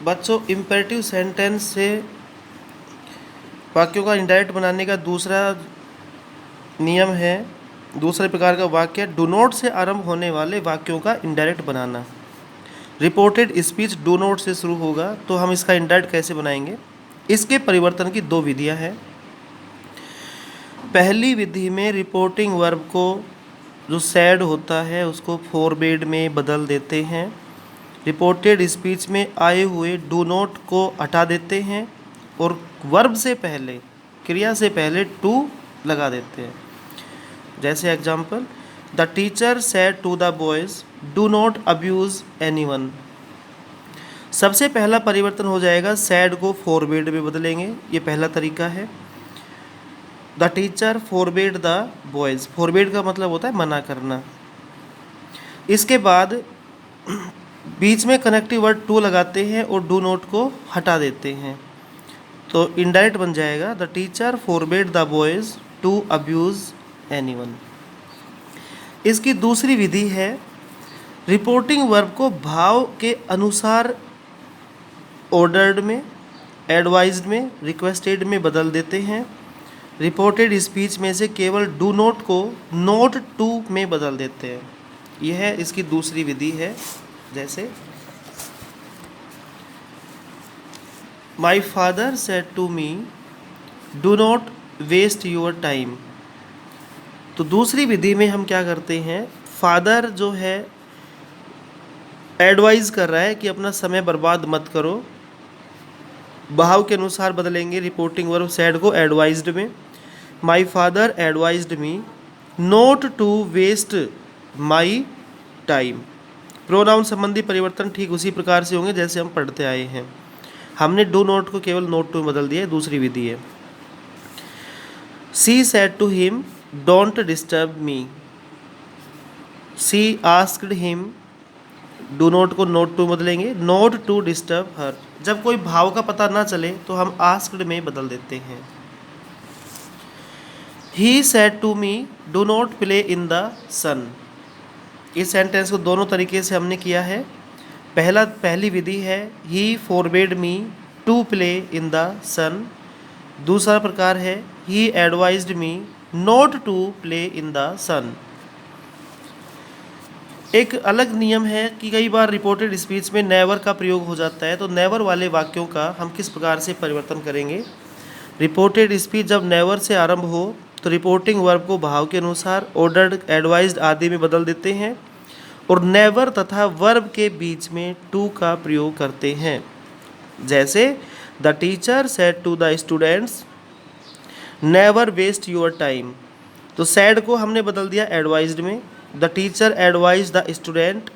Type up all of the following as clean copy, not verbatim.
बच्चों imperative sentence से वाक्यों का इंडायरेक्ट बनाने का दूसरा नियम है, दूसरे प्रकार का वाक्य डू नॉट से आरंभ होने वाले वाक्यों का indirect banana. Reported speech do not से शुरू होगा, तो हम इसका इंडायरेक्ट कैसे बनाएंगे? इसके परिवर्तन की दो विधियां हैं। पहली विधि में रिपोर्टिंग वर्ब को जो सैड होता है उसको फॉरवर्ड में बदल देते हैं। रिपोर्टेड स्पीच में आए हुए डू नॉट को हटा देते हैं और वर्ब से पहले, क्रिया से पहले टू लगा देते हैं। जैसे example, the teacher said to the boys do not abuse anyone. सबसे पहला परिवर्तन हो जाएगा, सैड को फॉरवर्ड में बदलेंगे, ये पहला तरीका है। The teacher forbade the boys, forbade का मतलब होता है मना करना। इसके बाद बीच में कनेक्टिव वर्ड टू लगाते हैं और डू नॉट को हटा देते हैं, तो इनडायरेक्ट बन जाएगा the teacher forbade the boys to abuse anyone. इसकी दूसरी विधि है रिपोर्टिंग वर्ब को भाव के अनुसार ऑर्डर्ड में, एडवाइज्ड में, रिक्वेस्टेड में बदल देते हैं। रिपोर्टेड स्पीच में से केवल डू नॉट को नोट टू में बदल देते हैं। यह इसकी दूसरी विधि है। जैसे my father said to me do not waste your time. तो दूसरी विधि में हम क्या करते हैं, फादर जो है एडवाइज कर रहा है कि अपना समय बर्बाद मत करो, भाव के अनुसार बदलेंगे रिपोर्टिंग वर्ब सैड को एडवाइज्ड में। My father advised me not to waste my time. Pronoun संबंधी परिवर्तन ठीक उसी प्रकार से होंगे जैसे हम पढ़ते आए हैं। हमने डू नॉट को केवल नोट टू में बदल दिया है, दूसरी विधि है। She said to him don't disturb me. She asked him, do not को नोट टू बदलेंगे, नॉट टू डिस्टर्ब हर। जब कोई भाव का पता ना चले तो हम आस्क्ड में बदल देते हैं। He said to me do not play in the sun. इस सेंटेंस को दोनों तरीके से हमने किया है। पहली विधि है he forbade me to play in the sun. दूसरा प्रकार है he advised me not to play in the sun. एक अलग नियम है कि कई बार रिपोर्टेड स्पीच में नेवर का प्रयोग हो जाता है, तो नेवर वाले वाक्यों का हम किस प्रकार से परिवर्तन करेंगे? रिपोर्टेड स्पीच जब नेवर से आरंभ हो तो रिपोर्टिंग वर्ब को भाव के अनुसार ऑर्डर्ड, एडवाइज्ड आदि में बदल देते हैं और नेवर तथा वर्ब के बीच में टू का प्रयोग करते हैं। जैसे the teacher said to the students never waste your time. तो सैड को हमने बदल दिया एडवाइज्ड में। The teacher advise the student,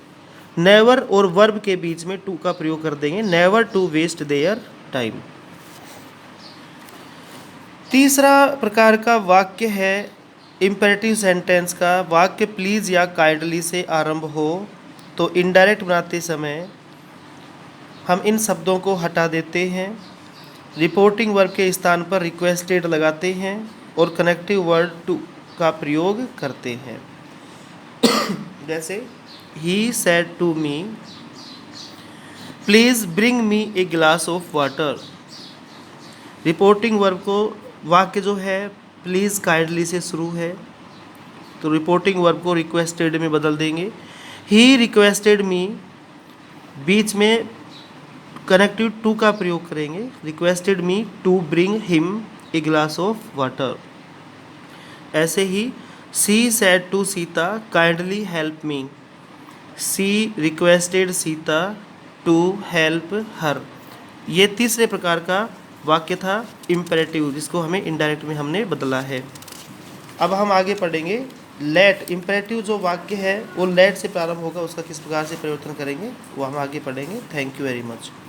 never और वर्ब के बीच में टू का प्रयोग कर देंगे, never to waste their time. तीसरा प्रकार का वाक्य है इम्पेरेटिव सेंटेंस का वाक्य प्लीज़ या काइंडली से आरंभ हो, तो इनडायरेक्ट बनाते समय हम इन शब्दों को हटा देते हैं, रिपोर्टिंग वर्ब के स्थान पर रिक्वेस्टेड लगाते हैं और कनेक्टिव वर्ड टू का प्रयोग करते हैं। जैसे he said to me please bring me a glass of water. Reporting verb को वाक्य जो है प्लीज़ काइंडली से शुरू है, तो रिपोर्टिंग वर्ब को रिक्वेस्टेड में बदल देंगे। ही रिक्वेस्टेड मी, बीच में कनेक्टिव टू का प्रयोग करेंगे, requested me to bring him a glass of water. ऐसे ही she said to Sita kindly help me. She requested Sita to help her. ये तीसरे प्रकार का वाक्य था इम्पेरेटिव, जिसको हमें इनडायरेक्ट में हमने बदला है। अब हम आगे पढ़ेंगे लेट। इम्पेरेटिव जो वाक्य है वो लेट से प्रारंभ होगा, उसका किस प्रकार से परिवर्तन करेंगे वो हम आगे पढ़ेंगे। Thank you very much.